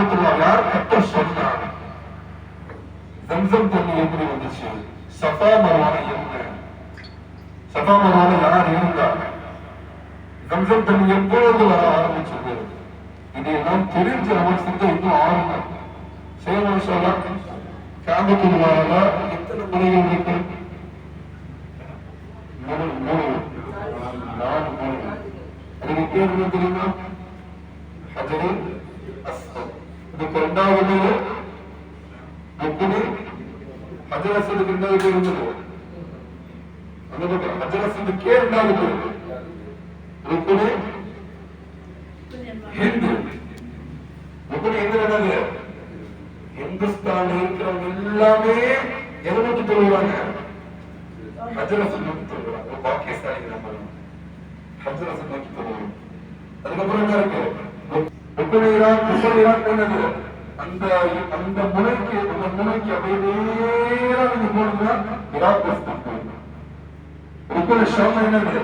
காபத்துல்லா யார் கட்ட சொன்னா? ஜம்சம் தண்ணி எப்படி வந்துச்சு? சஃபா மர்வால என்ன? சஃபா மர்வால யார் இருந்தா? ஜம்சம் தண்ணி எப்பொழுது வர ஆரம்பிச்சது? இதையெல்லாம் தெரிஞ்சு அவர் செஞ்ச இன்னும் ஆரம்பம் செய்யணும். சொல்ல காபத்துல்லால எத்தனை முறைகள் இருக்கு? 4 முறை. அதுக்கு பேர் என்ன தெரியுமா? ஹஜருல் அஸ்வத். இதுக்கு இரண்டாவது ருக்குனு. ஹஜர் அஸ்வதுக்கு இரண்டாவது பேர் இருந்தது. அந்த பக்கம் ஹஜர் அஸ்வதுக்கே இரண்டாவது பேர் ருக்குனு ஹிந்து. ருக்குனு ஹிந்து என்னது? இந்துஸ்தான் இருக்கிறவங்க எல்லாமே எதை நோக்கி தொழுவாங்க? ஹஜர் அஸ்வத் நோக்கி தொழுவாங்க. பாகிஸ்தானி நம்ம ஹஜர் அஸ்வத் நோக்கி தொழுவாங்க. அதுக்கப்புறம் என்ன இருக்கு? ருக்குனு ஈரான் என்னது? அந்த முனைக்கு அப்படியே நேரா நீங்க போனீங்கன்னா ஈராக் தேசத்துக்கு போயிடும். ருக்குனு ஷாம் என்னது?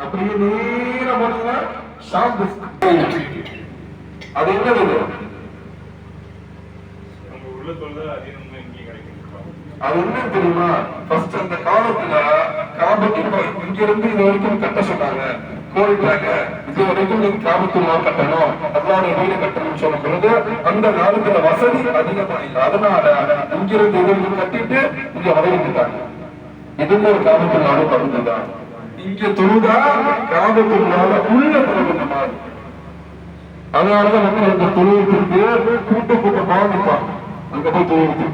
அப்படியே நேரா போனீங்கன்னா ஷாம் தேசத்துக்கு. அது என்னது? அது என்ன தெரியுமா? ஃபர்ஸ்ட் அந்த காலத்துல காபத்துல்லா இங்க இருந்து இது வரைக்கும் கட்ட சொன்னாங்க, கோரிட்டாங்க. இது வரைக்கும் நீங்க காபத்துல்லா கட்டணும், அல்லாஹ்வுடைய வீடு கட்டணும்னு சொல்லும் பொழுது அந்த காலத்துல வசதி அதிகமா இல்லை. அதனால இங்கிருந்து இது கட்டிட்டு இங்க வரையிட்டாங்க. இதுவும் ஒரு காபத்துல்லாவோட பகுதிதான். இங்க தொழுதா காபத்துல்லால உள்ள தொழுகிற மாதிரி. அதனாலதான் மக்கள் அந்த தொழுவதற்கு கூட்டமாக நிற்பாங்க. அங்க போய் தொழுவது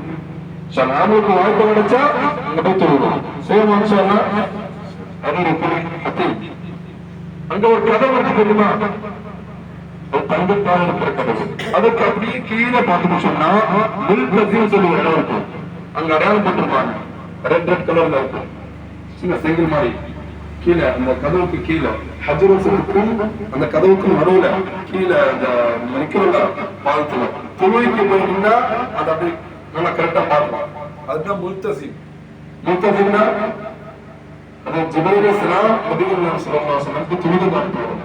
நாமளுக்கு வாய்ப்பு கிடைச்சா அங்க போய் தொழுவோம். சேமான் அங்க ஒரு கதவு இருக்கு தெரியுமா? ஒரு தங்கத்தால் இருக்கிற கதவு. அதுக்கு அப்படியே கீழே பார்த்துட்டு சொன்னா முல்கசின்னு சொல்லி ஒரு இடம் இருக்கும். அங்க அடையாளம் போட்டிருப்பாங்க. ரெட் கலர்ல இருக்கும். சின்ன செங்கல் மாதிரி கீழே அந்த கதவுக்கு கீழே ஹஜர் அஸ்வதுக்கும் அந்த கதவுக்கும் நடுவுல கீழே அந்த நிக்கிறோம்ல பாலத்துல தொழுகைக்கு போயிருந்தா அது அப்படி நல்லா கரெக்டா பார்க்கலாம். அதுதான் முல்தசிம். முல்தசிம்னா அது ஜிப்ரீல் அலைஹிஸ்ஸலாம் நபிகள் நாயகம் ஸல்லல்லாஹு அலைஹி வஸல்லம் தொழுது காட்டுவாங்க.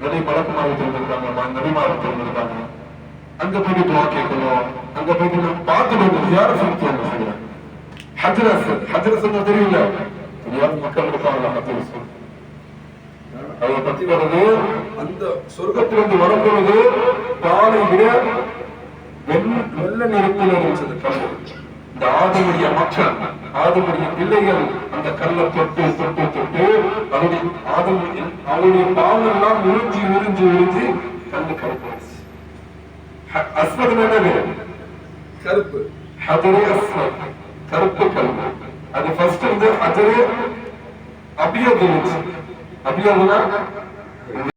நிறைய பழக்கமாக இருந்திருக்காங்க, நபிமார்கள் இருந்திருக்காங்க. அங்க போயிட்டு துஆ கேட்கணும், அங்க போயிட்டு நம்ம பார்த்துட்டு ஜியாரத் செய்யணும். ஹஜர் அஸ்வத் தெரியல, தெரியாத மக்கள் இருப்பாங்க. ஹஜர் அஸ்வத் அதை பத்தி வருது. அந்த சொர்க்கத்திலிருந்து வரும்பொழுது பாலை விட வெள்ள நிறத்தில் இருந்தது கல். இந்த ஆதமுடைய மக்கள், ஆதமுடைய பிள்ளைகள் அந்த கல்லை தொட்டு தொட்டு தொட்டு அவருடைய பாவெல்லாம் உறிஞ்சி கல்லு கருப்பு. அஸ்வத் என்னது? கருப்பு. ஹஜரே அஸ்வத், கருப்பு கல். அது ஃபர்ஸ்ட் வந்து ஹஜரே அபியத் இருந்துச்சு. அபியத்னா